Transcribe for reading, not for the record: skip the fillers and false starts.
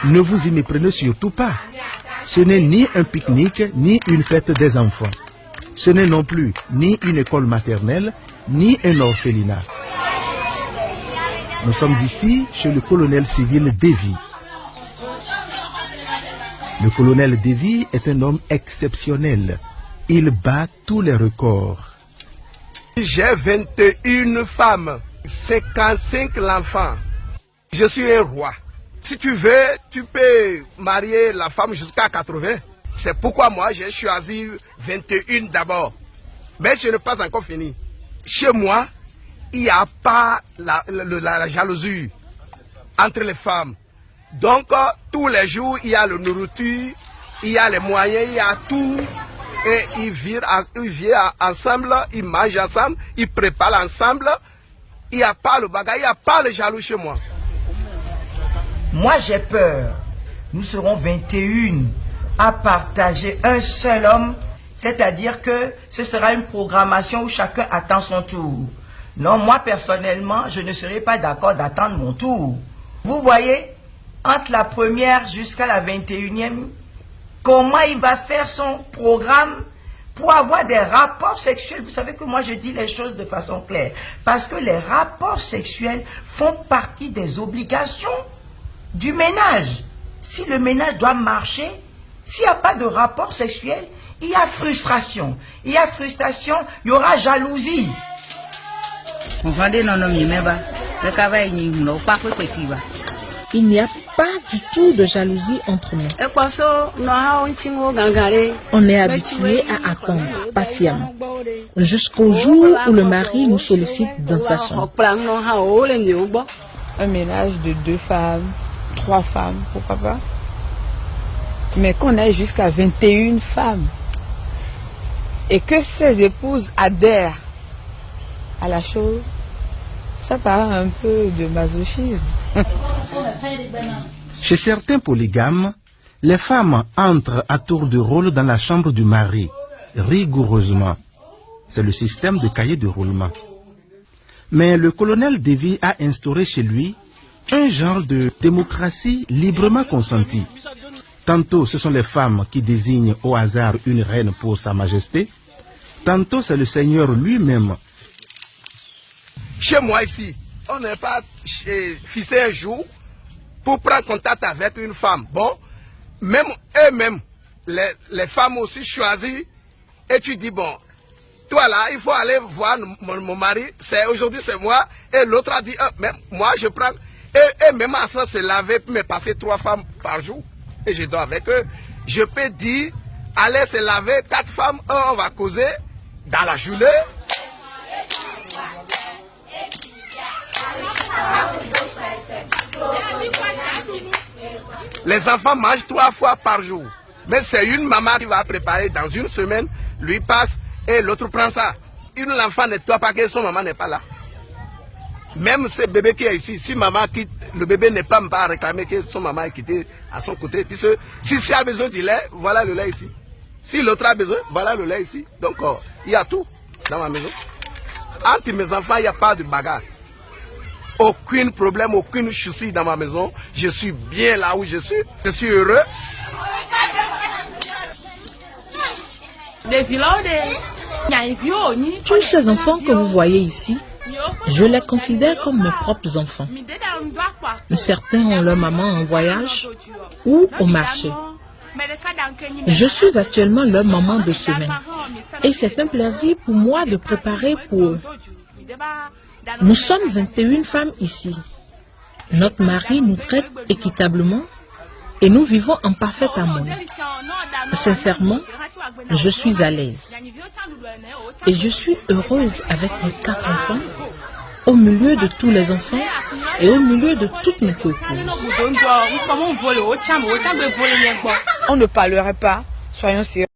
Ne vous y méprenez surtout pas. Ce n'est ni un pique-nique, ni une fête des enfants. Ce n'est non plus ni une école maternelle, ni un orphelinat. Nous sommes ici chez le colonel civil Davy. Le colonel Davy est un homme exceptionnel. Il bat tous les records. J'ai 21 femmes, 55 enfants. Je suis un roi. Si tu veux, tu peux marier la femme jusqu'à 80. C'est pourquoi moi j'ai choisi 21 d'abord. Mais je n'ai pas encore fini. Chez moi, il n'y a pas la jalousie entre les femmes. Donc tous les jours, il y a la nourriture, il y a les moyens, il y a tout. Et ils vivent ensemble, ils mangent ensemble, ils préparent ensemble. Il n'y a pas le bagage, il n'y a pas le jaloux chez moi. Moi j'ai peur. Nous serons 21 à partager un seul homme. C'est-à-dire que ce sera une programmation où chacun attend son tour. Non, moi personnellement, je ne serai pas d'accord d'attendre mon tour. Vous voyez, entre la première jusqu'à la 21e, comment il va faire son programme pour avoir des rapports sexuels. Vous savez que moi je dis les choses de façon claire. Parce que les rapports sexuels font partie des obligations du ménage. Si le ménage doit marcher, s'il n'y a pas de rapport sexuel, il y a frustration. Il y a frustration, il y aura jalousie. Il n'y a pas du tout de jalousie entre nous. On est habitué à attendre patiemment jusqu'au jour où le mari nous sollicite dans sa chambre. Un ménage de 2 femmes, 3 femmes, pourquoi pas. Mais qu'on aille jusqu'à 21 femmes et que ces épouses adhèrent à la chose, ça part un peu de masochisme. Chez certains polygames, les femmes entrent à tour de rôle dans la chambre du mari, rigoureusement. C'est le système de cahier de roulement. Mais le colonel Davy a instauré chez lui un genre de démocratie librement consentie. Tantôt ce sont les femmes qui désignent au hasard une reine pour sa majesté, tantôt c'est le Seigneur lui-même. Chez moi ici, on n'est pas fixé un jour pour prendre contact avec une femme. Bon, même eux-mêmes, les femmes aussi choisissent, et tu dis, bon, toi là, il faut aller voir mon mari, aujourd'hui c'est moi, et l'autre a dit, même moi je prends, et même à ça se laver, me passer 3 femmes par jour, et je dors avec eux. Je peux dire, allez se laver, 4 femmes, on va causer dans la journée. Les enfants mangent 3 fois par jour. Mais c'est une maman qui va préparer dans une semaine, lui passe et l'autre prend ça. L'enfant ne doit pas que son maman n'est pas là. Même ce bébé qui est ici, si maman quitte, le bébé n'est pas réclamer que son maman est quittée à son côté. Puisque si a besoin du lait, voilà le lait ici. Si l'autre a besoin, voilà le lait ici. Donc il y a tout dans ma maison. Entre mes enfants, il n'y a pas de bagarre. Aucun problème, aucune souci dans ma maison. Je suis bien là où je suis. Je suis heureux. Tous ces enfants que vous voyez ici, je les considère comme mes propres enfants. Certains ont leur maman en voyage ou au marché. Je suis actuellement leur maman de semaine. Et c'est un plaisir pour moi de préparer pour eux. Nous sommes 21 femmes ici. Notre mari nous traite équitablement et nous vivons en parfaite harmonie. Sincèrement, je suis à l'aise. Et je suis heureuse avec mes 4 enfants, au milieu de tous les enfants et au milieu de toutes mes copines. On ne parlerait pas, soyons sérieux.